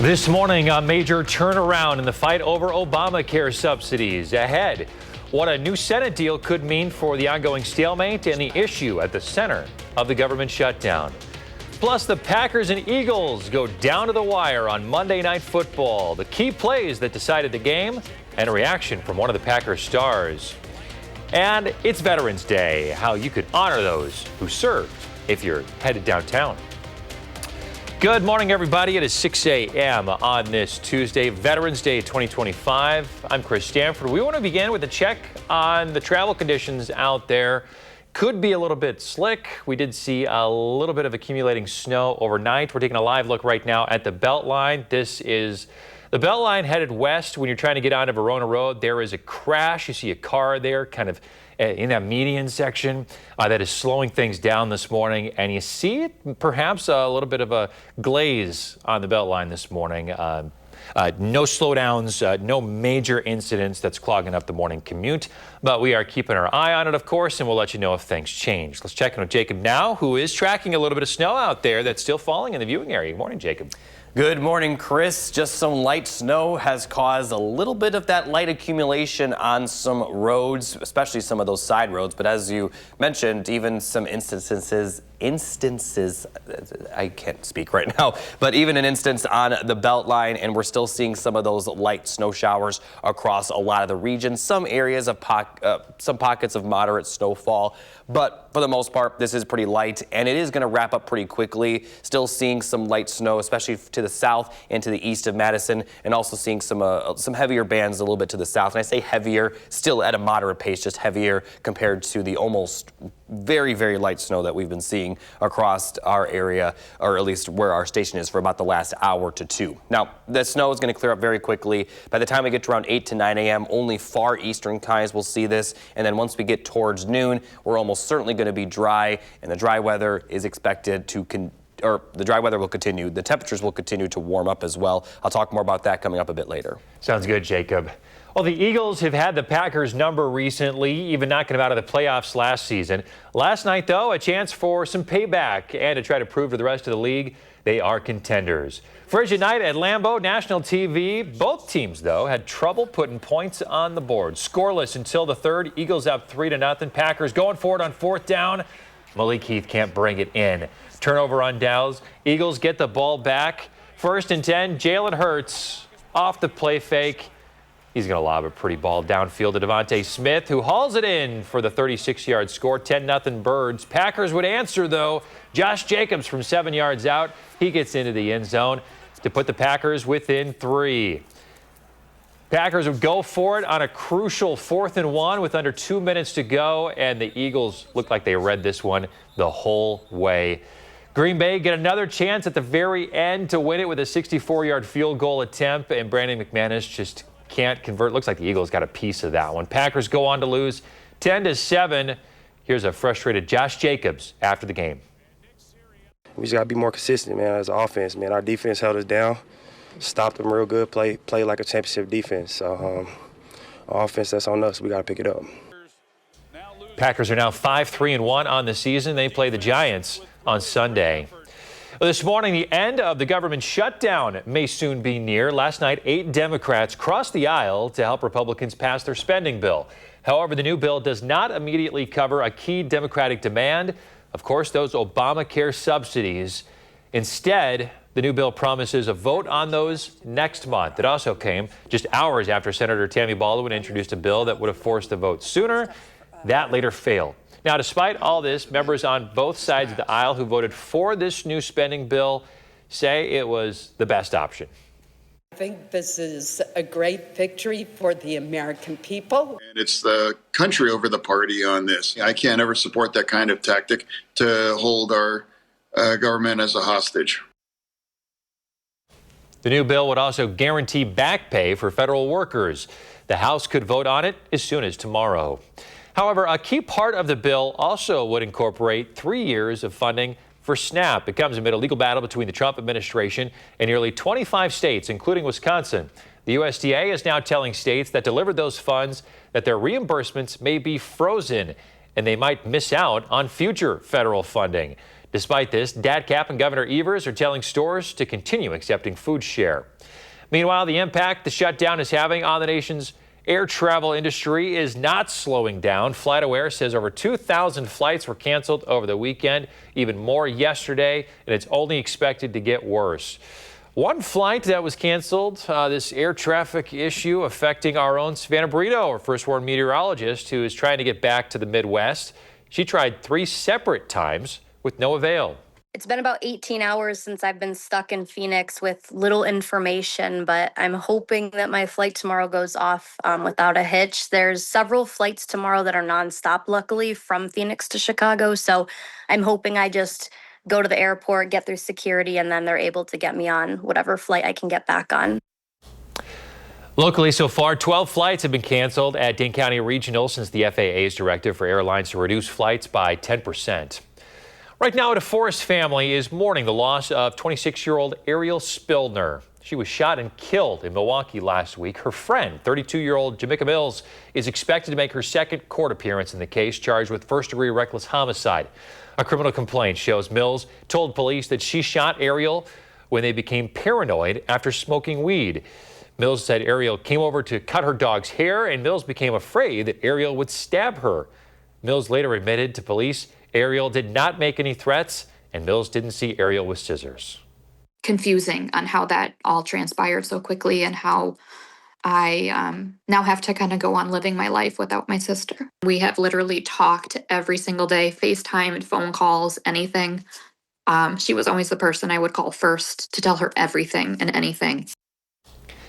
This morning, a major turnaround in the fight over Obamacare subsidies. Ahead, what a new Senate deal could mean for the ongoing stalemate and the issue at the center of the government shutdown. Plus, the Packers and Eagles go down to the wire on Monday Night Football. The key plays that decided the game and a reaction from one of the Packers stars. And it's Veterans Day, how you could honor those who served if you're headed downtown. Good morning, everybody. It is 6 a.m. on this Tuesday, Veterans Day 2025. I'm Chris Stanford. We want to begin with a check on the travel conditions out there. Could be a little bit slick. We did see a little bit of accumulating snow overnight. We're taking a live look right now at the Beltline. This is the Beltline headed west. When you're trying to get onto Verona Road, there is a crash. You see a car there kind of in that median section that is slowing things down this morning. And you see it, perhaps a little bit of a glaze on the Beltline this morning. No slowdowns, no major incidents that's clogging up the morning commute. But we are keeping our eye on it, of course, and we'll let you know if things change. Let's check in with Jacob now, who is tracking a little bit of snow out there that's still falling in the viewing area. Good morning, Jacob. Good morning, Chris. Just some light snow has caused a little bit of that light accumulation on some roads, especially some of those side roads. But as you mentioned, even some instances, I can't speak right now, but even an instance on the Beltline, and we're still seeing some of those light snow showers across a lot of the regions. Some areas of some pockets of moderate snowfall, but for the most part, this is pretty light, and it is going to wrap up pretty quickly. Still seeing some light snow, especially to the south and to the east of Madison, and also seeing some heavier bands a little bit to the south. And I say heavier, still at a moderate pace, just heavier compared to the almost very, very light snow that we've been seeing across our area, or at least where our station is, for about the last hour to two. Now, the snow is going to clear up very quickly. By the time we get to around 8 to 9 a.m., only far eastern skies will see this. And then once we get towards noon, we're almost certainly going to be dry, and the dry weather is expected to the dry weather will continue. The temperatures will continue to warm up as well. I'll talk more about that coming up a bit later. Sounds good, Jacob. Well, the Eagles have had the Packers' number recently, even knocking them out of the playoffs last season. Last night, though, a chance for some payback and to try to prove to the rest of the league they are contenders. Frigid night at Lambeau, national TV. Both teams, though, had trouble putting points on the board. Scoreless until the third. Eagles up 3-0. Packers going for it on fourth down. Malik Heath can't bring it in. Turnover on downs. Eagles get the ball back. 1st and 10. Jalen Hurts off the play fake. He's going to lob a pretty ball downfield to Devontae Smith, who hauls it in for the 36-yard score. 10-0 Birds. Packers would answer, though. Josh Jacobs from 7 yards out. He gets into the end zone to put the Packers within 3. Packers would go for it on a crucial 4th and 1 with under 2 minutes to go, and the Eagles looked like they read this one the whole way. Green Bay get another chance at the very end to win it with a 64-yard field goal attempt, and Brandon McManus just can't convert. Looks like the Eagles got a piece of that one. Packers go on to lose 10-7. Here's a frustrated Josh Jacobs after the game. We just got to be more consistent, man, as an offense, man. Our defense held us down, stopped them real good, play like a championship defense. So our offense, that's on us. We got to pick it up. Packers are now 5-3-1 on the season. They play the Giants on Sunday. This morning, the end of the government shutdown may soon be near. Last night, 8 Democrats crossed the aisle to help Republicans pass their spending bill. However, the new bill does not immediately cover a key Democratic demand, of course, those Obamacare subsidies. Instead, the new bill promises a vote on those next month. It also came just hours after Senator Tammy Baldwin introduced a bill that would have forced a vote sooner. That later failed. Now, despite all this, members on both sides of the aisle who voted for this new spending bill say it was the best option. I think this is a great victory for the American people. And it's the country over the party on this. I can't ever support that kind of tactic to hold our government as a hostage. The new bill would also guarantee back pay for federal workers. The House could vote on it as soon as tomorrow. However, a key part of the bill also would incorporate 3 years of funding for SNAP. It comes amid a legal battle between the Trump administration and nearly 25 states, including Wisconsin. The USDA is now telling states that delivered those funds that their reimbursements may be frozen and they might miss out on future federal funding. Despite this, DATCAP and Governor Evers are telling stores to continue accepting food share. Meanwhile, the impact the shutdown is having on the nation's air travel industry is not slowing down. FlightAware says over 2,000 flights were canceled over the weekend, even more yesterday, and it's only expected to get worse. One flight that was canceled, this air traffic issue affecting our own Savannah Brito, our First Warn meteorologist, who is trying to get back to the Midwest. She tried 3 separate times with no avail. It's been about 18 hours since I've been stuck in Phoenix with little information, but I'm hoping that my flight tomorrow goes off without a hitch. There's several flights tomorrow that are nonstop, luckily, from Phoenix to Chicago. So I'm hoping I just go to the airport, get through security, and then they're able to get me on whatever flight I can get back on. Locally so far, 12 flights have been canceled at Dane County Regional since the FAA's directive for airlines to reduce flights by 10%. Right now, a DeForest family is mourning the loss of 26-year-old Ariel Spildner. She was shot and killed in Milwaukee last week. Her friend, 32-year-old Jamaica Mills, is expected to make her second court appearance in the case, charged with first-degree reckless homicide. A criminal complaint shows Mills told police that she shot Ariel when they became paranoid after smoking weed. Mills said Ariel came over to cut her dog's hair, and Mills became afraid that Ariel would stab her. Mills later admitted to police Ariel did not make any threats, and Mills didn't see Ariel with scissors. Confusing on how that all transpired so quickly and how I now have to kind of go on living my life without my sister. We have literally talked every single day, FaceTime and phone calls, anything. She was always the person I would call first to tell her everything and anything.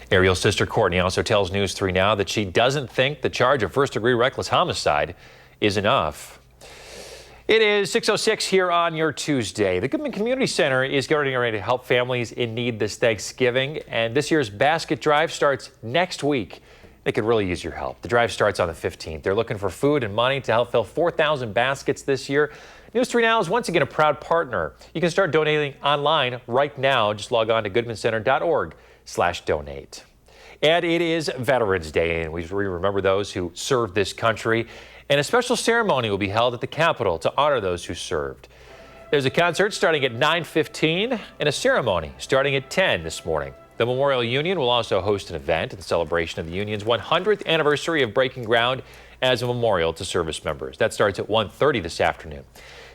Ariel's sister Courtney also tells News 3 Now that she doesn't think the charge of first-degree reckless homicide is enough. It is 6:06 here on your Tuesday. The Goodman Community Center is getting ready to help families in need this Thanksgiving, and this year's basket drive starts next week. They could really use your help. The drive starts on the 15th. They're looking for food and money to help fill 4,000 baskets this year. News 3 Now is once again a proud partner. You can start donating online right now. Just log on to goodmancenter.org/donate. And it is Veterans Day, and we remember those who served this country. And a special ceremony will be held at the Capitol to honor those who served. There's a concert starting at 9:15 and a ceremony starting at 10 this morning. The Memorial Union will also host an event in celebration of the Union's 100th anniversary of breaking ground as a memorial to service members. That starts at 1:30 this afternoon.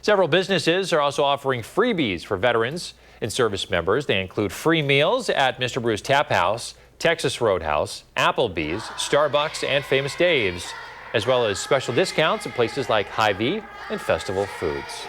Several businesses are also offering freebies for veterans and service members. They include free meals at Mr. Brew's Tap House, Texas Roadhouse, Applebee's, Starbucks, and Famous Dave's, as well as special discounts at places like Hy-Vee and Festival Foods.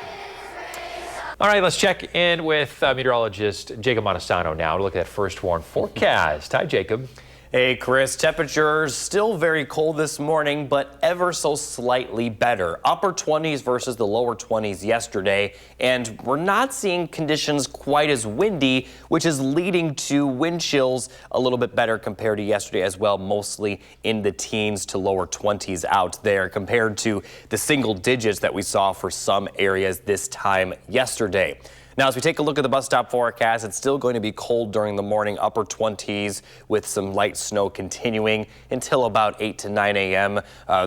All right, let's check in with meteorologist Jacob Montesano now to look at that First Warn forecast. Hi, Jacob. Hey, Chris. Temperatures still very cold this morning, but ever so slightly better. Upper 20s versus the lower 20s yesterday, and we're not seeing conditions quite as windy, which is leading to wind chills a little bit better compared to yesterday as well, mostly in the teens to lower 20s out there compared to the single digits that we saw for some areas this time yesterday. Now, as we take a look at the bus stop forecast, it's still going to be cold during the morning, upper 20s with some light snow continuing until about 8 to 9 a.m.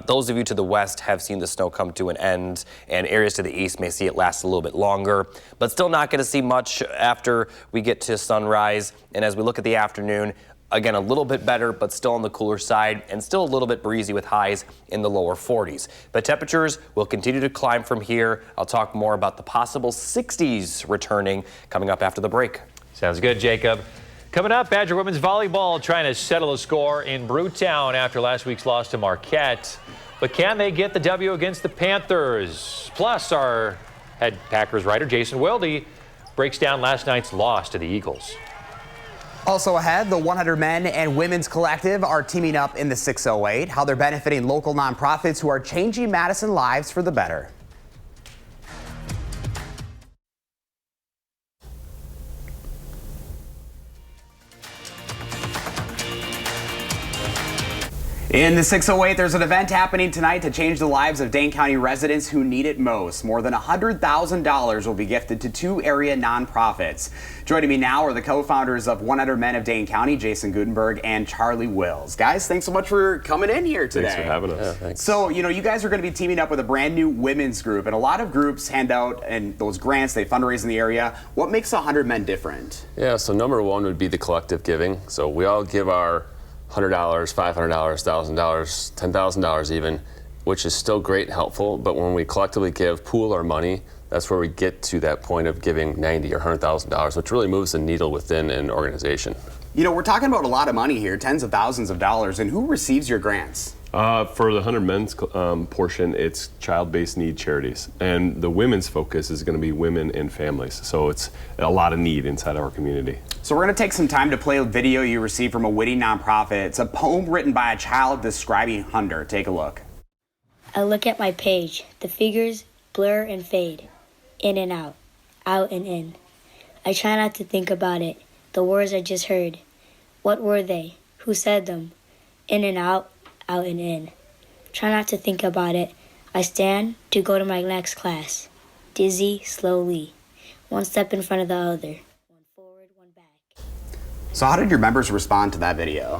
Those of you to the west have seen the snow come to an end, and areas to the east may see it last a little bit longer, but still not going to see much after we get to sunrise. And as we look at the afternoon, again, a little bit better, but still on the cooler side and still a little bit breezy with highs in the lower 40s. But temperatures will continue to climb from here. I'll talk more about the possible 60s returning coming up after the break. Sounds good, Jacob. Coming up, Badger women's volleyball trying to settle a score in Brewtown after last week's loss to Marquette. But can they get the W against the Panthers? Plus, our head Packers writer, Jason Wilde, breaks down last night's loss to the Eagles. Also ahead, the 100 Men and Women's Collective are teaming up in the 608, how they're benefiting local nonprofits who are changing Madison lives for the better. In the 608, there's an event happening tonight to change the lives of Dane County residents who need it most. More than $100,000 will be gifted to 2 area nonprofits. Joining me now are the co-founders of 100 Men of Dane County, Jason Gutenberg and Charlie Wills. Guys, thanks so much for coming in here today. Thanks for having us. Yeah, thanks. So, you guys are going to be teaming up with a brand new women's group, and a lot of groups hand out and those grants, they fundraise in the area. What makes 100 Men different? Yeah, so number one would be the collective giving. So we all give our $100, $500, $1,000, $10,000 even, which is still great and helpful, but when we collectively give, pool our money, that's where we get to that point of giving $90,000 or $100,000, which really moves the needle within an organization. We're talking about a lot of money here, tens of thousands of dollars, and who receives your grants? For the 100 Men's portion, it's child-based need charities, and the women's focus is going to be women and families, so it's a lot of need inside our community. So we're going to take some time to play a video you received from a witty nonprofit. It's a poem written by a child describing hunger. Take a look. I look at my page. The figures blur and fade. In and out and in. I try not to think about it. The words I just heard. What were they? Who said them? In and out and in. Try not to think about it. I stand to go to my next class. Dizzy, slowly. One step in front of the other. One forward, one back. So how did your members respond to that video?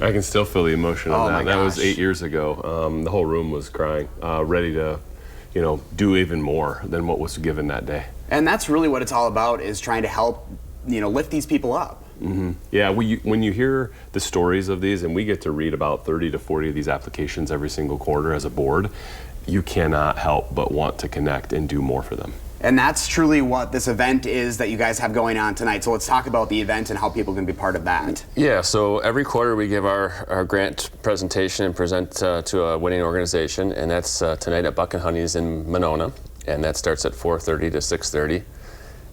I can still feel the emotion of that. That was gosh. 8 years ago. The whole room was crying, ready to, do even more than what was given that day. And that's really what it's all about, is trying to help, lift these people up. Yeah, when you hear the stories of these, and we get to read about 30 to 40 of these applications every single quarter as a board, you cannot help but want to connect and do more for them. And that's truly what this event is that you guys have going on tonight. So let's talk about the event and how people can be part of that. Yeah, so every quarter we give our grant presentation and present to a winning organization, and that's tonight at Buck and Honey's in Monona, and that starts at 4:30 to 6:30.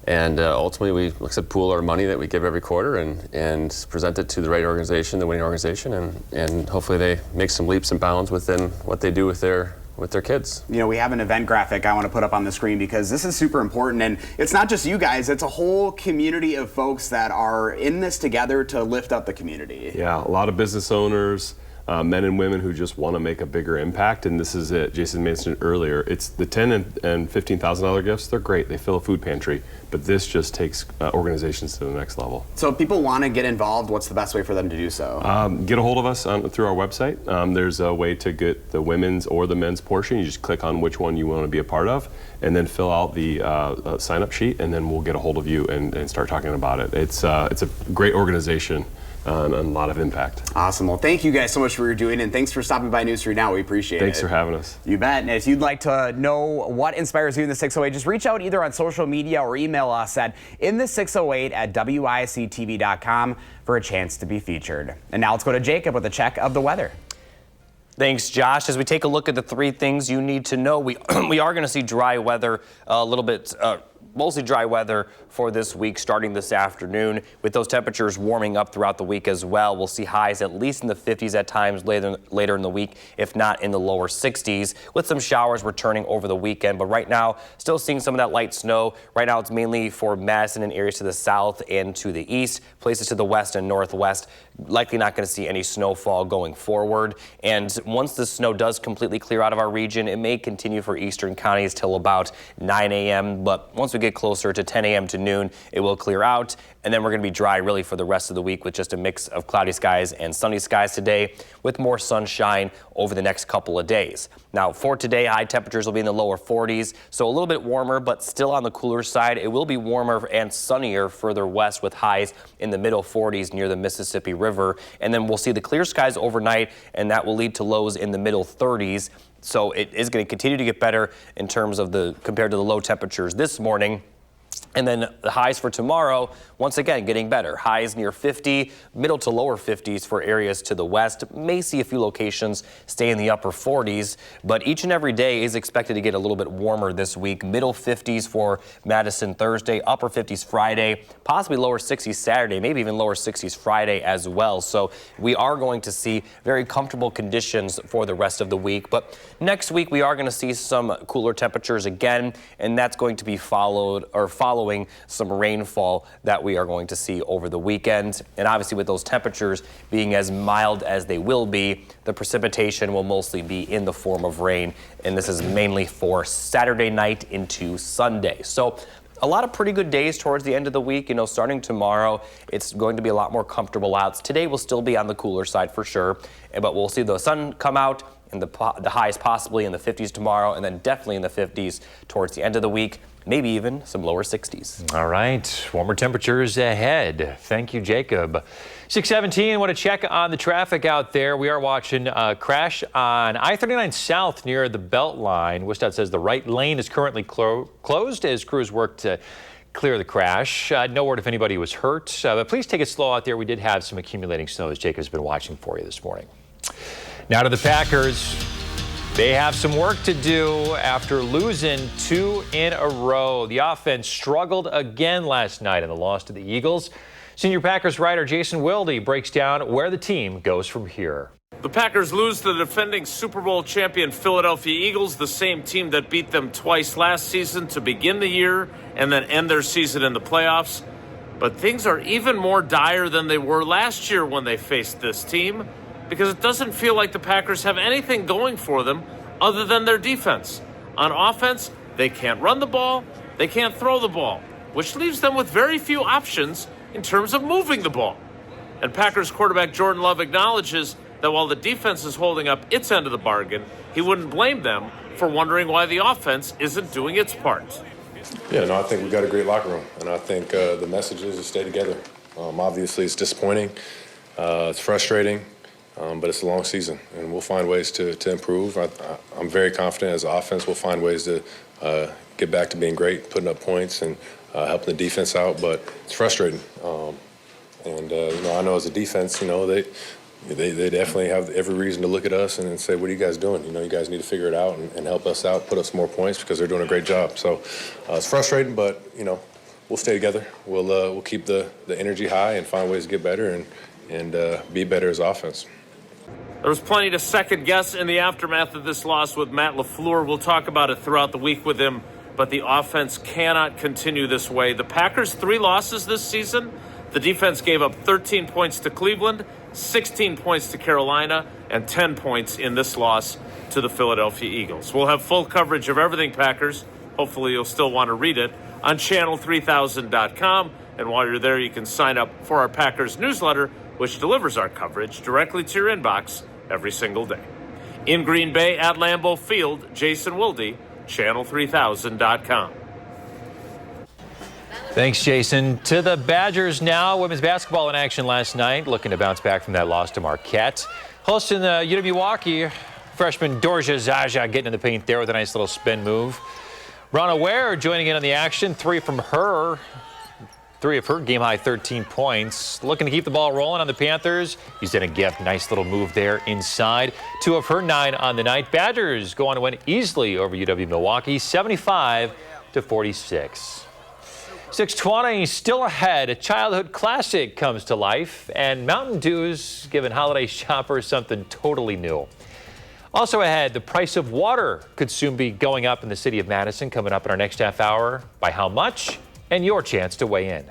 And ultimately, we, like I said, pool our money that we give every quarter and present it to the right organization, the winning organization, and hopefully they make some leaps and bounds within what they do with their kids. We have an event graphic I want to put up on the screen because this is super important, and it's not just you guys, it's a whole community of folks that are in this together to lift up the community. Yeah, a lot of business owners, men and women who just want to make a bigger impact, and this is it. Jason mentioned it earlier. It's the $10,000 and $15,000 gifts. They're great. They fill a food pantry, but this just takes organizations to the next level. So if people want to get involved, what's the best way for them to do so? Get a hold of us through our website. There's a way to get the women's or the men's portion. You just click on which one you want to be a part of, and then fill out the sign-up sheet, and then we'll get a hold of you and start talking about it. It's a great organization. And a lot of impact. Awesome. Well, thank you guys so much for what you're doing, and thanks for stopping by News 3 Now. We appreciate it. Thanks for having us. You bet. And if you'd like to know what inspires you in the 608, just reach out either on social media or email us at inthe608@wisctv.com for a chance to be featured. And now let's go to Jacob with a check of the weather. Thanks, Josh. As we take a look at the 3 things you need to know, we are going to see dry weather a little bit. Mostly dry weather for this week starting this afternoon, with those temperatures warming up throughout the week as well. We'll see highs at least in the 50s at times later in the week, if not in the lower 60s, with some showers returning over the weekend. But right now, still seeing some of that light snow. Right now, it's mainly for Madison and areas to the south and to the east. Places to the west and northwest, likely not going to see any snowfall going forward. And once the snow does completely clear out of our region, it may continue for eastern counties till about 9 a.m. But once we get closer to 10 a.m. to noon, it will clear out, and then we're going to be dry really for the rest of the week with just a mix of cloudy skies and sunny skies today, with more sunshine over the next couple of days. Now for today, high temperatures will be in the lower 40s, so a little bit warmer, but still on the cooler side. It will be warmer and sunnier further west, with highs in the middle 40s near the Mississippi River, and then we'll see the clear skies overnight, and that will lead to lows in the middle 30s. So it is going to continue to get better in terms of compared to the low temperatures this morning. And then the highs for tomorrow, once again, getting better. Highs near 50, middle to lower 50s for areas to the west. May see a few locations stay in the upper 40s, but each and every day is expected to get a little bit warmer this week. Middle 50s for Madison Thursday, upper 50s Friday, possibly lower 60s Saturday, maybe even lower 60s Friday as well. So we are going to see very comfortable conditions for the rest of the week. But next week, we are going to see some cooler temperatures again, and that's going to be following some rainfall that we we are going to see over the weekend. And obviously with those temperatures being as mild as they will be, the precipitation will mostly be in the form of rain. And this is mainly for Saturday night into Sunday. So a lot of pretty good days towards the end of the week. Starting tomorrow, it's going to be a lot more comfortable out. Today will still be on the cooler side for sure, but we'll see the sun come out and the highs possibly in the 50s tomorrow, and then definitely in the 50s towards the end of the week, maybe even some lower 60s. All right, warmer temperatures ahead. Thank you, Jacob. 6:17, want to check on the traffic out there. We are watching a crash on I-39 South near the Beltline. WSDOT says the right lane is currently closed as crews work to clear the crash. No word if anybody was hurt, but please take it slow out there. We did have some accumulating snow as Jacob's been watching for you this morning. Now to the Packers. They have some work to do after losing 2 in a row. The offense struggled again last night in the loss to the Eagles. Senior Packers writer Jason Wilde breaks down where the team goes from here. The Packers lose to the defending Super Bowl champion Philadelphia Eagles, the same team that beat them twice last season to begin the year and then end their season in the playoffs. But things are even more dire than they were last year when they faced this team, because it doesn't feel like the Packers have anything going for them other than their defense. On offense, they can't run the ball, they can't throw the ball, which leaves them with very few options in terms of moving the ball. And Packers quarterback Jordan Love acknowledges that while the defense is holding up its end of the bargain, he wouldn't blame them for wondering why the offense isn't doing its part. Yeah, no, I think we've got a great locker room, and I think the message is to stay together. Obviously, it's disappointing, it's frustrating, but it's a long season, and we'll find ways to improve. I'm very confident as an offense we'll find ways to get back to being great, putting up points and helping the defense out, but it's frustrating. I know as a defense, they definitely have every reason to look at us and say, what are you guys doing? You guys need to figure it out and help us out, put us more points because they're doing a great job. So it's frustrating, but, we'll stay together. We'll keep the energy high and find ways to get better and be better as offense. There was plenty to second guess in the aftermath of this loss with Matt LaFleur. We'll talk about it throughout the week with him, but the offense cannot continue this way. The Packers' 3 losses this season, the defense gave up 13 points to Cleveland, 16 points to Carolina, and 10 points in this loss to the Philadelphia Eagles. We'll have full coverage of everything Packers. Hopefully you'll still want to read it on channel3000.com. And while you're there, you can sign up for our Packers newsletter, which delivers our coverage directly to your inbox every single day. In Green Bay at Lambeau Field, Jason Wilde, channel3000.com. Thanks, Jason. To the Badgers now. Women's basketball in action last night, looking to bounce back from that loss to Marquette. Hosting the UW-Milwaukee, freshman Dorja Zaja getting in the paint there with a nice little spin move. Rana Ware joining in on the action. 3 of her game-high 13 points. Looking to keep the ball rolling on the Panthers. Usaina Gift, nice little move there inside. 2 of her 9 on the night. Badgers go on to win easily over UW-Milwaukee, 75-46. 6:20, still ahead. A childhood classic comes to life, and Mountain Dew's giving holiday shoppers something totally new. Also ahead, the price of water could soon be going up in the city of Madison. Coming up in our next half hour. By how much? And your chance to weigh in.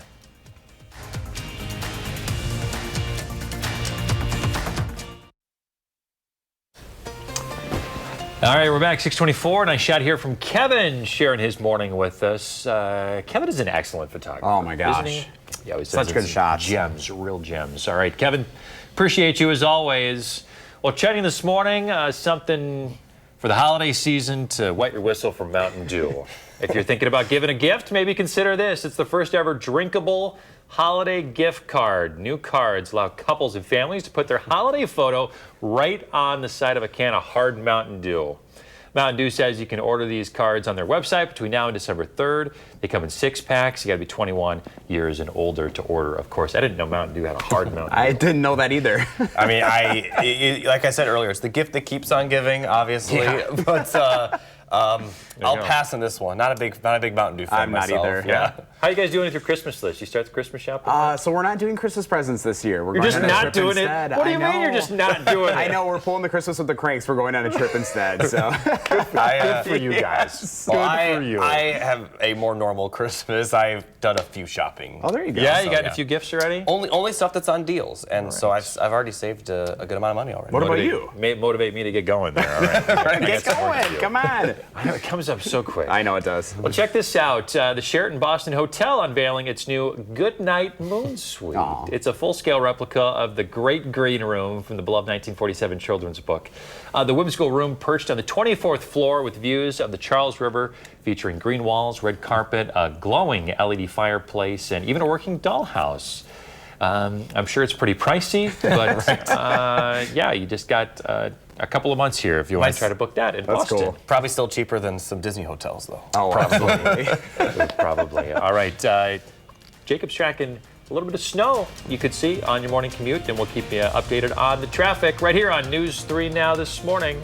All right, we're back, 6:24. Nice shot here from Kevin sharing his morning with us. Kevin is an excellent photographer. Oh, my gosh. Isn't he? Yeah, he such good shots. Gems, real gems. All right, Kevin, appreciate you as always. Well, chatting this morning, something for the holiday season to wet your whistle from Mountain Dew. If you're thinking about giving a gift, maybe consider this. It's the first ever drinkable holiday gift card. New cards allow couples and families to put their holiday photo right on the side of a can of hard Mountain Dew. Mountain Dew says you can order these cards on their website between now and December 3rd. They come in 6-packs. You got to be 21 years and older to order, of course. I didn't know Mountain Dew had a hard Mountain Dew. I didn't know that either. I mean, like I said earlier, it's the gift that keeps on giving, obviously. Yeah. But I'll pass on this one. Not a big Mountain Dew fan I'm myself. not either. Yeah. How are you guys doing with your Christmas list? You start the Christmas shopping? So we're not doing Christmas presents this year. You're just not doing it? What do you mean you're just not doing it? I know, we're pulling the Christmas with the Cranks. We're going on a trip instead, so. Good for you guys. Well, Good for you. I have a more normal Christmas. I've done a few shopping. Oh, there you go. Yeah, you got a few gifts already? Only stuff that's on deals, and so I've already saved a good amount of money already. What about you? Motivate me to get going there. All right. Get going. Come on. I know it comes up so quick. I know it does. Well, check this out. The Sheraton Boston Hotel unveiling its new Goodnight Moon Suite. Aww. It's a full-scale replica of the Great Green Room from the beloved 1947 children's book. The whimsical room perched on the 24th floor with views of the Charles River, featuring green walls, red carpet, a glowing LED fireplace, and even a working dollhouse. I'm sure it's pretty pricey, but yeah, you just got a couple of months here if you want to try to book that in Boston. Cool. Probably still cheaper than some Disney hotels, though. Oh, probably. Probably. All right. Jacob's tracking a little bit of snow you could see on your morning commute, and we'll keep you updated on the traffic right here on News 3 Now this morning.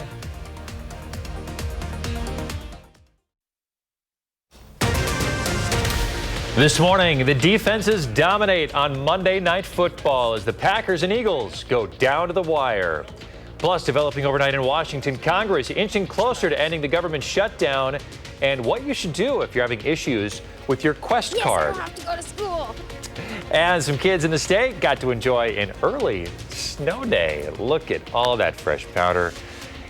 This morning, the defenses dominate on Monday Night Football as the Packers and Eagles go down to the wire. Plus, developing overnight in Washington, Congress inching closer to ending the government shutdown and what you should do if you're having issues with your Quest card. I don't have to go to school. And some kids in the state got to enjoy an early snow day. Look at all that fresh powder.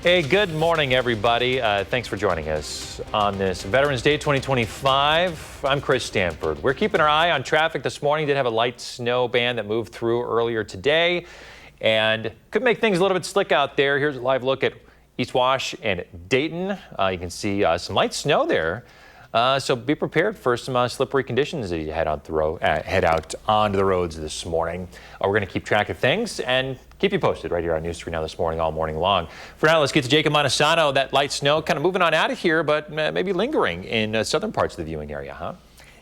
Hey, good morning, everybody. Thanks for joining us on this Veterans Day 2025. I'm Chris Stanford. We're keeping our eye on traffic this morning. Did have a light snow band that moved through earlier today and could make things a little bit slick out there. Here's a live look at East Wash and Dayton. You can see some light snow there. So be prepared for some slippery conditions as you head out onto the roads this morning. We're going to keep track of things and keep you posted right here on News 3 Now this morning, all morning long. For now, let's get to Jacob Montesano. That light snow kind of moving on out of here, but maybe lingering in southern parts of the viewing area, huh?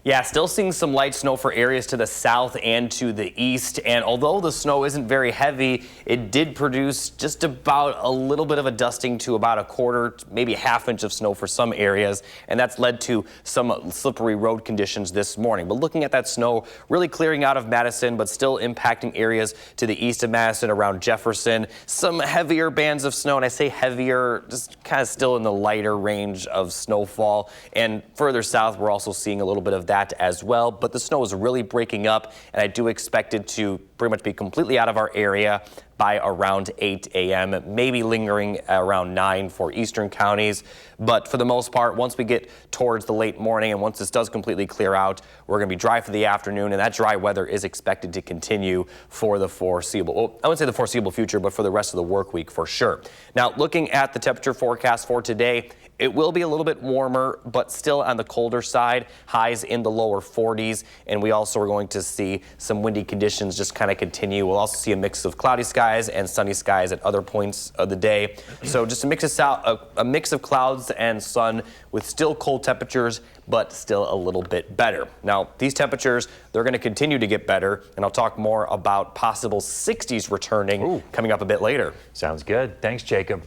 Yeah, still seeing some light snow for areas to the south and to the east. And although the snow isn't very heavy, it did produce just about a little bit of a dusting to about a quarter, maybe a half inch of snow for some areas. And that's led to some slippery road conditions this morning. But looking at that snow really clearing out of Madison, but still impacting areas to the east of Madison around Jefferson. Some heavier bands of snow, and I say heavier, just kind of still in the lighter range of snowfall. And further south, we're also seeing a little bit of that as well, but the snow is really breaking up, and I do expect it to pretty much be completely out of our area by around 8 a.m., maybe lingering around 9 for eastern counties. But for the most part, once we get towards the late morning and once this does completely clear out, we're going to be dry for the afternoon, and that dry weather is expected to continue for the foreseeable, well, I wouldn't say the foreseeable future, but for the rest of the work week for sure. Now, looking at the temperature forecast for today, it will be a little bit warmer, but still on the colder side, highs in the lower 40s. And we also are going to see some windy conditions just kind of continue. We'll also see a mix of cloudy skies and sunny skies at other points of the day. So just a mix of clouds and sun with still cold temperatures, but still a little bit better. Now, these temperatures, they're going to continue to get better. And I'll talk more about possible 60s returning coming up a bit later. Sounds good. Thanks, Jacob.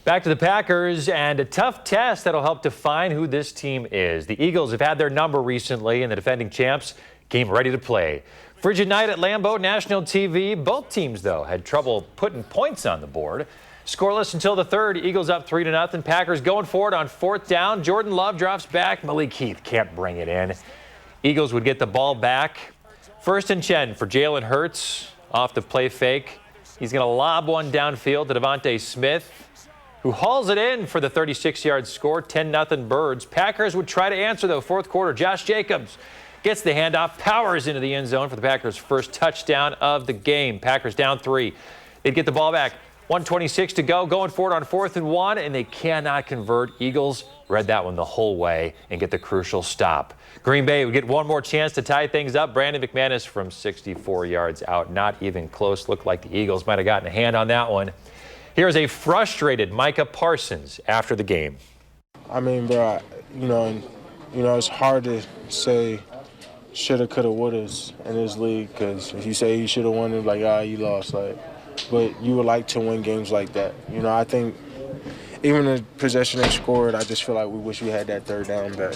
Back to the Packers and a tough test that'll help define who this team is. The Eagles have had their number recently, and the defending champs came ready to play. Frigid night at Lambeau National TV. Both teams, though, had trouble putting points on the board. Scoreless until the third. Eagles up 3-0. Packers going for it on fourth down. Jordan Love drops back. Malik Heath can't bring it in. Eagles would get the ball back. First and 10 for Jalen Hurts off the play fake. He's going to lob one downfield to Devontae Smith, who hauls it in for the 36-yard score, 10-0 Birds. Packers would try to answer, though, fourth quarter. Josh Jacobs gets the handoff, powers into the end zone for the Packers' first touchdown of the game. Packers down 3. They'd get the ball back. 1:26 to go, going for it on 4th and 1, and they cannot convert. Eagles read that one the whole way and get the crucial stop. Green Bay would get one more chance to tie things up. Brandon McManus from 64 yards out, not even close. Looked like the Eagles might have gotten a hand on that one. Here's a frustrated Micah Parsons after the game. I mean, bro, it's hard to say shoulda, coulda, wouldas in this league, because if you say you should have won, it's like, you lost. But you would like to win games like that. I think even the possession they scored, I just feel like we wish we had that third down back,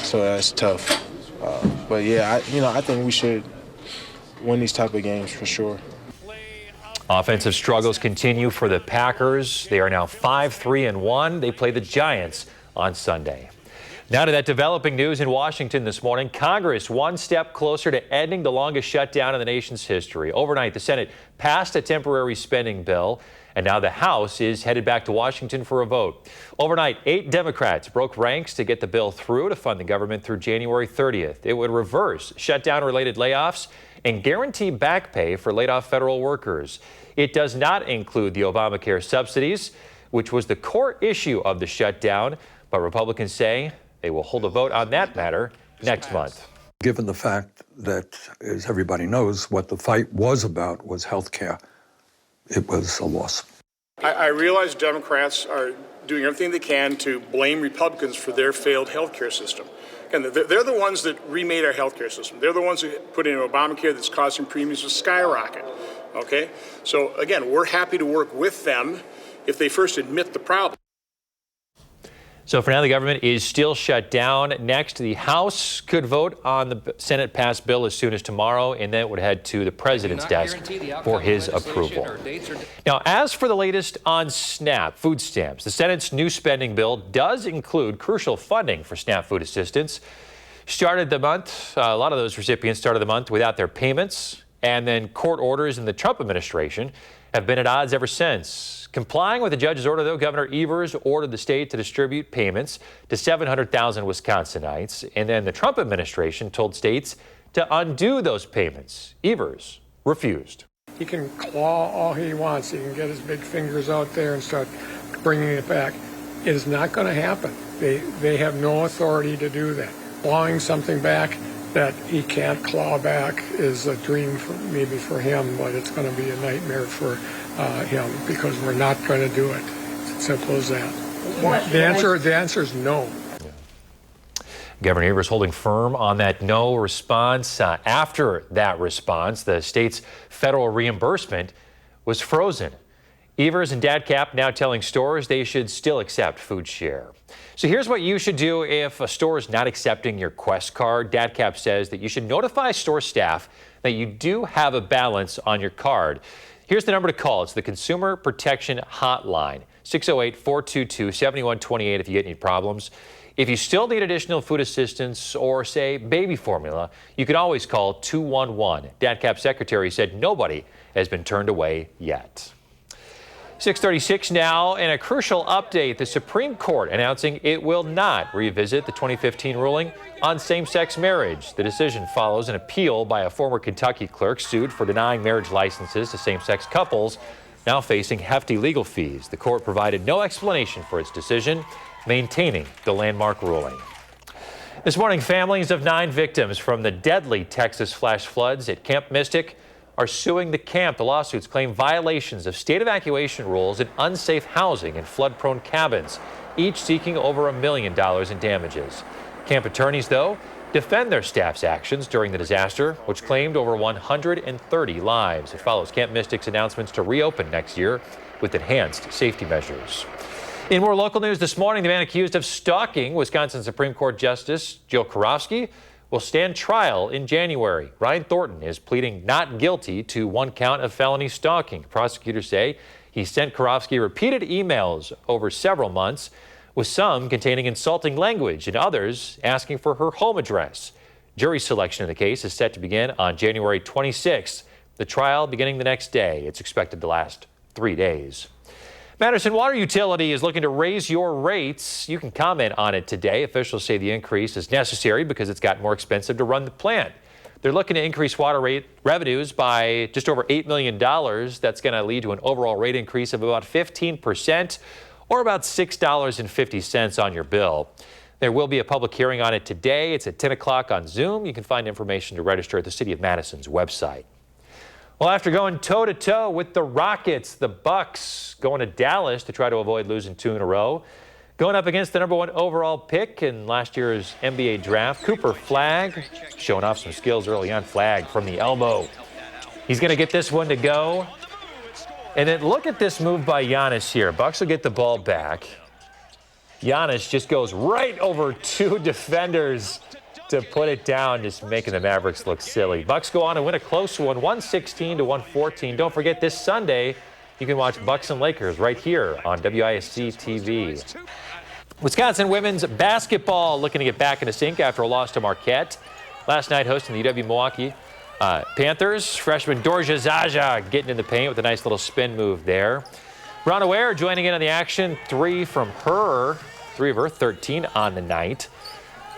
so that's tough. But yeah, I think we should win these type of games for sure. Offensive struggles continue for the Packers. They are now 5-3-1. They play the Giants on Sunday. Now to that developing news in Washington this morning. Congress one step closer to ending the longest shutdown in the nation's history. Overnight, the Senate passed a temporary spending bill, and now the House is headed back to Washington for a vote. Overnight, 8 Democrats broke ranks to get the bill through to fund the government through January 30th. It would reverse shutdown-related layoffs and guarantee back pay for laid-off federal workers. It does not include the Obamacare subsidies, which was the core issue of the shutdown, but Republicans say they will hold a vote on that matter next month. Given the fact that, as everybody knows, what the fight was about was health care, it was a loss. I realize Democrats are doing everything they can to blame Republicans for their failed health care system. And they're the ones that remade our health care system. They're the ones who put in Obamacare that's causing premiums to skyrocket. Okay? So, again, we're happy to work with them if they first admit the problem. So for now, the government is still shut down. Next, the House could vote on the Senate-passed bill as soon as tomorrow, and then it would head to the president's desk for his approval. Now, as for the latest on SNAP food stamps, the Senate's new spending bill does include crucial funding for SNAP food assistance. Started the month, a lot of those recipients started the month without their payments, and then court orders in the Trump administration have been at odds ever since. Complying with the judge's order, though, Governor Evers ordered the state to distribute payments to 700,000 Wisconsinites, and then the Trump administration told states to undo those payments. Evers refused. He can claw all he wants. He can get his big fingers out there and start bringing it back. It is not going to happen. They have no authority to do that. Clawing something back that he can't claw back is a dream maybe for him, but it's going to be a nightmare for him because we're not going to do it. It's as simple as that. The answer is no. Governor Evers holding firm on that no response. After that response, the state's federal reimbursement was frozen. Evers and DADCAP now telling stores they should still accept food share. So here's what you should do if a store is not accepting your Quest card. DADCAP says that you should notify store staff that you do have a balance on your card. Here's the number to call. It's the Consumer Protection Hotline, 608-422-7128 if you get any problems. If you still need additional food assistance or, say, baby formula, you can always call 211. DADCAP secretary said nobody has been turned away yet. 6:36 now, and a crucial update. The Supreme Court announcing it will not revisit the 2015 ruling on same-sex marriage. The decision follows an appeal by a former Kentucky clerk sued for denying marriage licenses to same-sex couples, now facing hefty legal fees. The court provided no explanation for its decision, maintaining the landmark ruling. This morning, families of 9 victims from the deadly Texas flash floods at Camp Mystic are suing the camp. The lawsuits claim violations of state evacuation rules and unsafe housing in flood-prone cabins, each seeking over $1 million in damages. Camp attorneys, though, defend their staff's actions during the disaster, which claimed over 130 lives. It follows Camp Mystic's announcements to reopen next year with enhanced safety measures. In more local news this morning, the man accused of stalking Wisconsin Supreme Court Justice Joe Karofsky will stand trial in January. Ryan Thornton is pleading not guilty to 1 count of felony stalking. Prosecutors say he sent Karofsky repeated emails over several months, with some containing insulting language and others asking for her home address. Jury selection in the case is set to begin on January 26th. The trial beginning the next day. It's expected to last 3 days. Madison Water Utility is looking to raise your rates. You can comment on it today. Officials say the increase is necessary because it's gotten more expensive to run the plant. They're looking to increase water rate revenues by just over $8 million. That's going to lead to an overall rate increase of about 15%, or about $6.50 on your bill. There will be a public hearing on it today. It's at 10 o'clock on Zoom. You can find information to register at the City of Madison's website. Well, after going toe-to-toe with the Rockets, the Bucks going to Dallas to try to avoid losing 2 in a row. Going up against the #1 overall pick in last year's NBA draft, Cooper Flagg, showing off some skills early on. Flagg from the elbow. He's going to get this one to go. And then look at this move by Giannis here. Bucks will get the ball back. Giannis just goes right over 2 defenders to put it down, just making the Mavericks look silly. Bucks go on to win a close one, 116-114. Don't forget, this Sunday, you can watch Bucks and Lakers right here on WISC TV. Wisconsin women's basketball looking to get back into sync after a loss to Marquette. Last night hosting the UW-Milwaukee Panthers. Freshman Dorja Zaza getting in the paint with a nice little spin move there. Ronna Ware joining in on the action. 3 from her. 3 of her 13 on the night.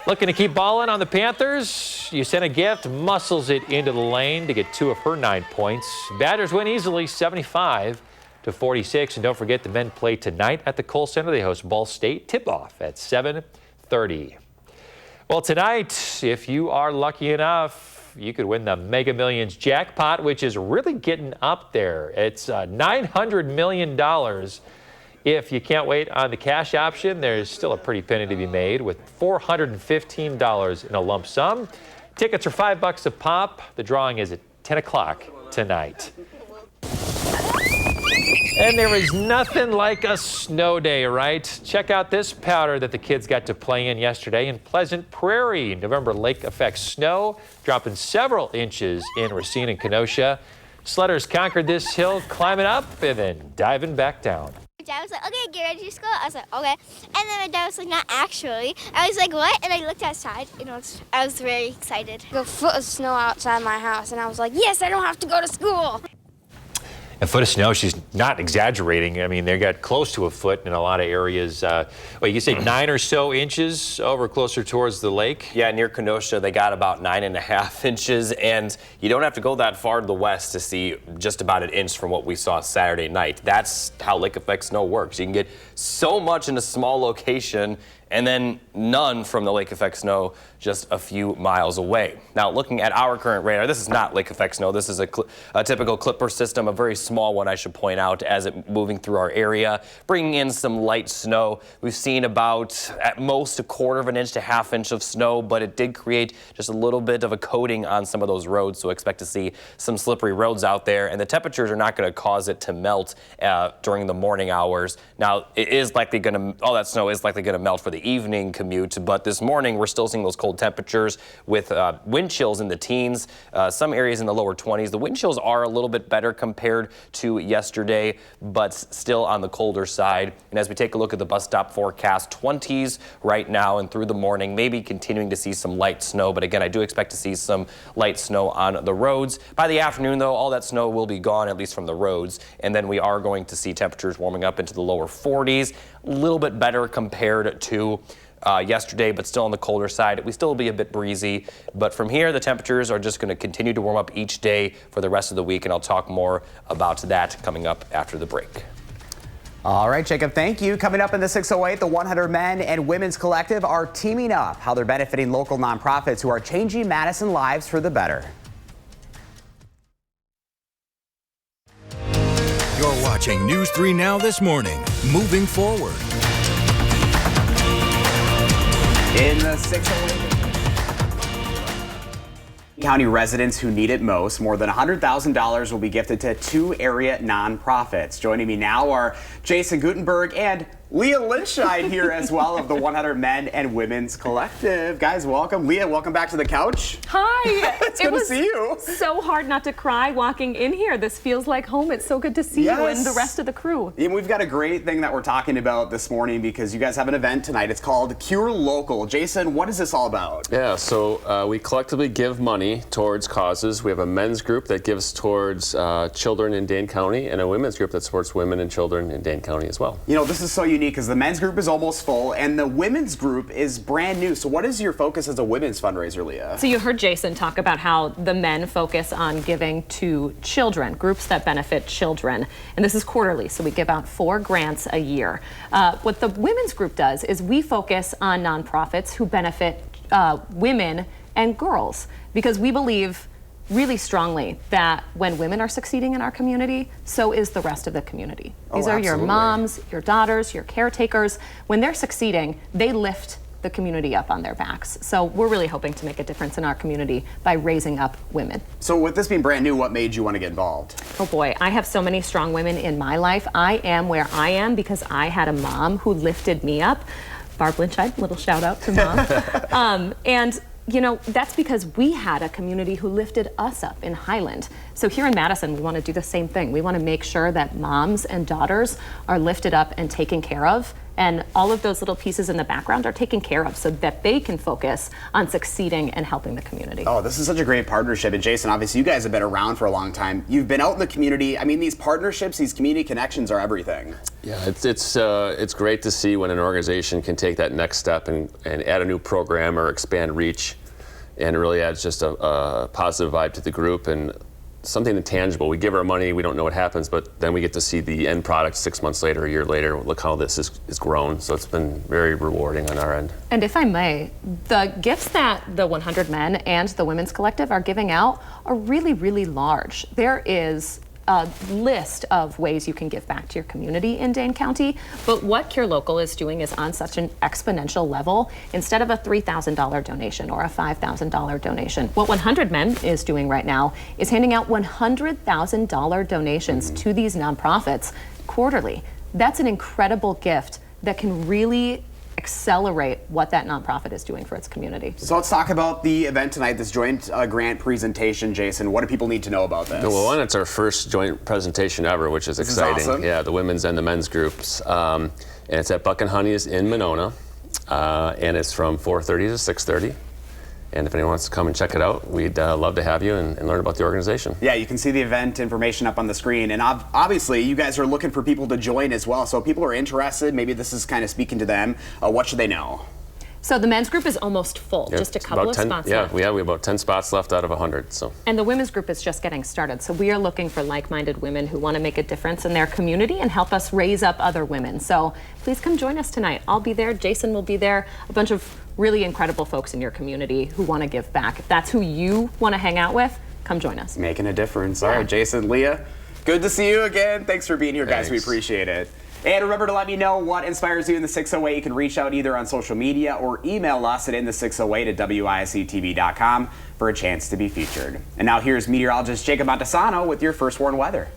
Looking to keep balling on the Panthers. Usenna Gift muscles it into the lane to get 2 of her 9 points. Badgers win easily, 75-46. And don't forget, the men play tonight at the Kohl Center. They host Ball State. Tip-off at 7:30. Well, tonight, if you are lucky enough, you could win the Mega Millions jackpot, which is really getting up there. It's $900 million. If you can't wait on the cash option, there's still a pretty penny to be made with $415 in a lump sum. Tickets are $5 a pop. The drawing is at 10 o'clock tonight. And there is nothing like a snow day, right? Check out this powder that the kids got to play in yesterday in Pleasant Prairie. November lake effect snow, dropping several inches in Racine and Kenosha. Sledders conquered this hill, climbing up and then diving back down. My dad was like, okay, get ready to go. I was like, okay. And then my dad was like, not actually. I was like, what? And I looked outside, and I was very excited. A foot of snow outside my house, and I was like, yes, I don't have to go to school. A foot of snow, she's not exaggerating. I mean, they got close to a foot in a lot of areas. You say 9 or so inches over closer towards the lake? Yeah, near Kenosha, they got about 9.5 inches, and you don't have to go that far to the west to see just about an inch from what we saw Saturday night. That's how lake effect snow works. You can get so much in a small location, and then none from the lake effect snow just a few miles away. Now, looking at our current radar, this is not lake effect snow. This is a typical Clipper system, a very small one, I should point out, as it moving through our area, bringing in some light snow. We've seen about, at most, 1/4 inch to 1/2 inch of snow, but it did create just a little bit of a coating on some of those roads, so expect to see some slippery roads out there, and the temperatures are not going to cause it to melt during the morning hours. Now, it is likely going to, all that snow is likely going to melt for the evening commute, but this morning we're still seeing those cold temperatures with wind chills in the teens, some areas in the lower 20s. The wind chills are a little bit better compared to yesterday, but still on the colder side. And as we take a look at the bus stop forecast, 20s right now and through the morning, maybe continuing to see some light snow. But again, I do expect to see some light snow on the roads. By the afternoon, though, all that snow will be gone, at least from the roads. And then we are going to see temperatures warming up into the lower 40s, a little bit better compared to yesterday, but still on the colder side. We still will be a bit breezy, but from here, the temperatures are just going to continue to warm up each day for the rest of the week, and I'll talk more about that coming up after the break. All right, Jacob, thank you. Coming up in the 608, the 100 Men and Women's Collective are teaming up, how they're benefiting local nonprofits who are changing Madison lives for the better. You're watching News 3 Now this morning, moving forward. In the 608, county residents who need it most, more than $100,000 will be gifted to 2 area nonprofits. Joining me now are Jason Gutenberg and Leah Lynchine here as well of the 100 Men and Women's Collective. Guys, welcome. Leah, welcome back to the couch. Hi. It's good to see you. So hard not to cry walking in here. This feels like home. It's so good to see you and the rest of the crew. And we've got a great thing that we're talking about this morning because you guys have an event tonight. It's called Cure Local. Jason, what is this all about? Yeah, so we collectively give money towards causes. We have a men's group that gives towards children in Dane County and a women's group that supports women and children in Dane County as well. You know, this is so unique because the men's group is almost full and the women's group is brand new. So what is your focus as a women's fundraiser, Leah? So you heard Jason talk about how the men focus on giving to children, groups that benefit children. And this is quarterly, so we give out 4 grants a year. What the women's group does is we focus on nonprofits who benefit women and girls because we believe really strongly that when women are succeeding in our community, so is the rest of the community. These are your moms, your daughters, your caretakers. When they're succeeding, they lift the community up on their backs. So we're really hoping to make a difference in our community by raising up women. So with this being brand new, what made you want to get involved? Oh boy, I have so many strong women in my life. I am where I am because I had a mom who lifted me up. Barb Lynchide, little shout out to Mom. And you know, that's because we had a community who lifted us up in Highland. So here in Madison, we want to do the same thing. We want to make sure that moms and daughters are lifted up and taken care of. And all of those little pieces in the background are taken care of so that they can focus on succeeding and helping the community. Oh, this is such a great partnership. And Jason, obviously you guys have been around for a long time. You've been out in the community. I mean, these partnerships, these community connections are everything. Yeah, it's great to see when an organization can take that next step and add a new program or expand reach, and it really adds just a positive vibe to the group and something intangible. We give our money, we don't know what happens, but then we get to see the end product 6 months later, a year later. Look how this is grown. So it's been very rewarding on our end. And if I may, the gifts that the 100 Men and the Women's Collective are giving out are really, really large. There is a list of ways you can give back to your community in Dane County, but what Cure Local is doing is on such an exponential level. Instead of a $3,000 donation or a $5,000 donation, what 100 Men is doing right now is handing out $100,000 donations to these nonprofits quarterly. That's an incredible gift that can really accelerate what that nonprofit is doing for its community. So let's talk about the event tonight, this joint grant presentation. Jason, what do people need to know about this? Well, one, it's our first joint presentation ever, which is exciting. Is awesome. Yeah, the women's and the men's groups. And it's at Buck and Honey's in Monona. And it's from 4:30 to 6:30. And if anyone wants to come and check it out, we'd love to have you and learn about the organization. Yeah, you can see the event information up on the screen. And obviously, you guys are looking for people to join as well. So if people are interested, maybe this is kind of speaking to them. What should they know? So the men's group is almost full, just a couple of spots left. Yeah, we have about 10 spots left out of 100. So. And the women's group is just getting started. So we are looking for like-minded women who want to make a difference in their community and help us raise up other women. So please come join us tonight. I'll be there, Jason will be there, a bunch of really incredible folks in your community who want to give back. If that's who you want to hang out with, come join us. Making a difference. All right, Jason, Leah, good to see you again. Thanks for being here, guys. We appreciate it. And remember to let me know what inspires you in the 608. You can reach out either on social media or email us at inthe608@wisctv.com for a chance to be featured. And now here's meteorologist Jacob Montesano with your First Warn weather.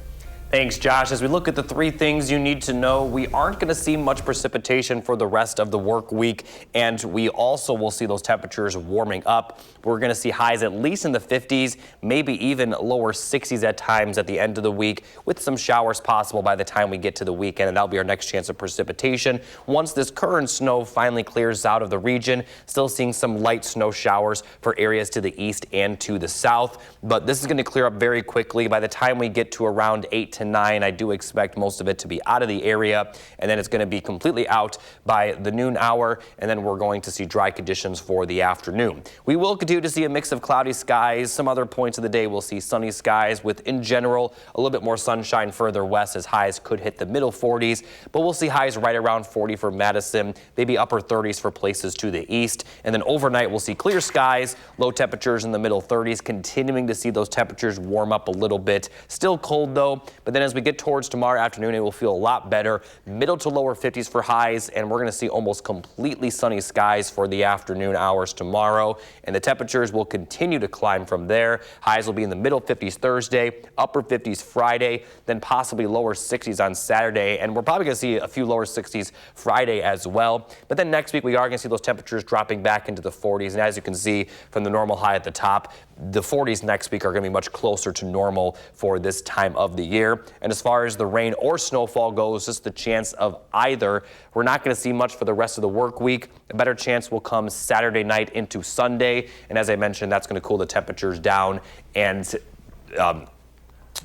Thanks, Josh. As we look at the three things you need to know, we aren't going to see much precipitation for the rest of the work week, and we also will see those temperatures warming up. We're going to see highs at least in the 50s, maybe even lower 60s at times at the end of the week, with some showers possible by the time we get to the weekend, and that'll be our next chance of precipitation. Once this current snow finally clears out of the region, still seeing some light snow showers for areas to the east and to the south, but this is going to clear up very quickly. By the time we get to around 8 to 9, I do expect most of it to be out of the area, and then it's going to be completely out by the noon hour, and then we're going to see dry conditions for the afternoon. We will continue to see a mix of cloudy skies. Some other points of the day we'll see sunny skies with, in general, a little bit more sunshine further west as highs could hit the middle 40s, but we'll see highs right around 40 for Madison, maybe upper 30s for places to the east, and then overnight we'll see clear skies, low temperatures in the middle 30s, continuing to see those temperatures warm up a little bit. Still cold though, but then as we get towards tomorrow afternoon, it will feel a lot better. Middle to lower 50s for highs, and we're going to see almost completely sunny skies for the afternoon hours tomorrow, and the temperatures will continue to climb from there. Highs will be in the middle 50s Thursday, upper 50s Friday, then possibly lower 60s on Saturday, and we're probably going to see a few lower 60s Friday as well. But then next week, we are going to see those temperatures dropping back into the 40s, and as you can see from the normal high at the top, the 40s next week are going to be much closer to normal for this time of the year. And as far as the rain or snowfall goes, just the chance of either. We're not going to see much for the rest of the work week. A better chance will come Saturday night into Sunday. And as I mentioned, that's going to cool the temperatures down and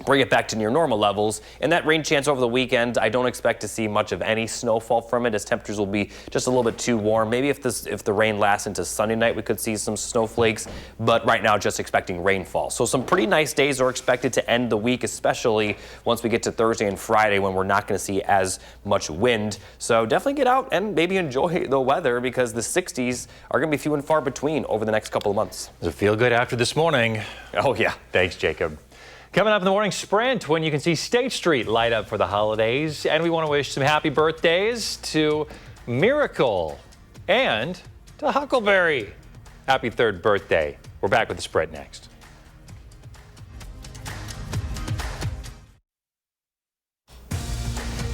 bring it back to near normal levels. And that rain chance over the weekend, I don't expect to see much of any snowfall from it, as temperatures will be just a little bit too warm. Maybe if the rain lasts into Sunday night, we could see some snowflakes, but right now just expecting rainfall. So some pretty nice days are expected to end the week, especially once we get to Thursday and Friday when we're not going to see as much wind. So definitely get out and maybe enjoy the weather, because the 60s are going to be few and far between over the next couple of months. Does it feel good after this morning? Oh yeah. Thanks, Jacob. Coming up in the morning sprint, when you can see State Street light up for the holidays. And we want to wish some happy birthdays to Miracle and to Huckleberry. Happy 3rd birthday. We're back with the Sprint next.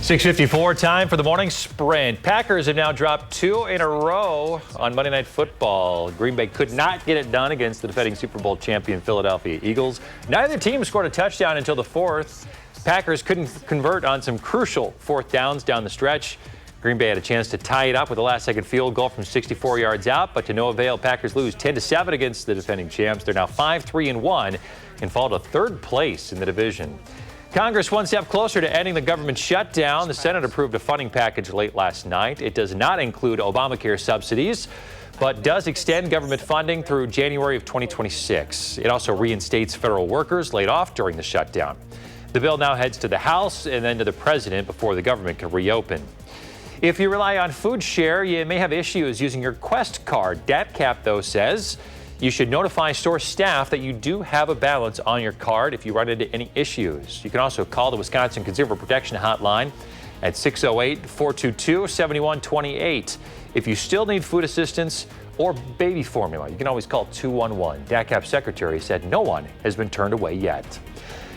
6:54, time for the morning sprint. Packers have now dropped 2 in a row on Monday Night Football. Green Bay could not get it done against the defending Super Bowl champion Philadelphia Eagles. Neither team scored a touchdown until the fourth. Packers couldn't convert on some crucial fourth downs down the stretch. Green Bay had a chance to tie it up with a last-second field goal from 64 yards out, but to no avail. Packers lose 10-7 against the defending champs. They're now 5-3-1 and fall to third place in the division. Congress one step closer to ending the government shutdown. The Senate approved a funding package late last night. It does not include Obamacare subsidies, but does extend government funding through January of 2026. It also reinstates federal workers laid off during the shutdown. The bill now heads to the House and then to the president before the government can reopen. If you rely on food share, you may have issues using your Quest card. DATCAP, though, says you should notify store staff that you do have a balance on your card if you run into any issues. You can also call the Wisconsin Consumer Protection Hotline at 608-422-7128. If you still need food assistance or baby formula, you can always call 211. DATCAP secretary said no one has been turned away yet.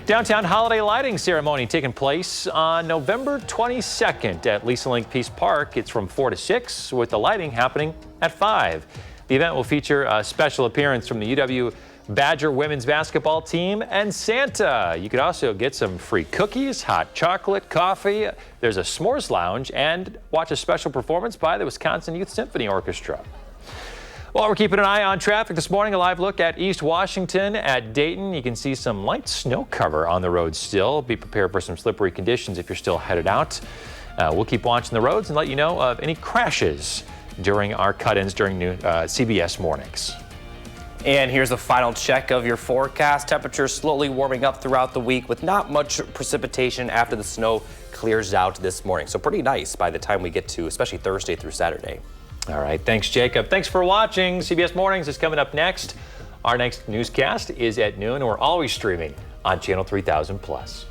Downtown holiday lighting ceremony taking place on November 22nd at Lisa Link Peace Park. It's from 4 to 6 with the lighting happening at 5. The event will feature a special appearance from the UW Badger women's basketball team and Santa. You could also get some free cookies, hot chocolate, coffee. There's a s'mores lounge and watch a special performance by the Wisconsin Youth Symphony Orchestra. Well, we're keeping an eye on traffic this morning. A live look at East Washington at Dayton. You can see some light snow cover on the road still. Be prepared for some slippery conditions if you're still headed out. We'll keep watching the roads and let you know of any crashes during our cut-ins during CBS mornings. And here's a final check of your forecast. Temperatures slowly warming up throughout the week with not much precipitation after the snow clears out this morning. So pretty nice by the time we get to especially Thursday through Saturday. All right. Thanks, Jacob. Thanks for watching. CBS Mornings is coming up next. Our next newscast is at noon. We're always streaming on Channel 3000+.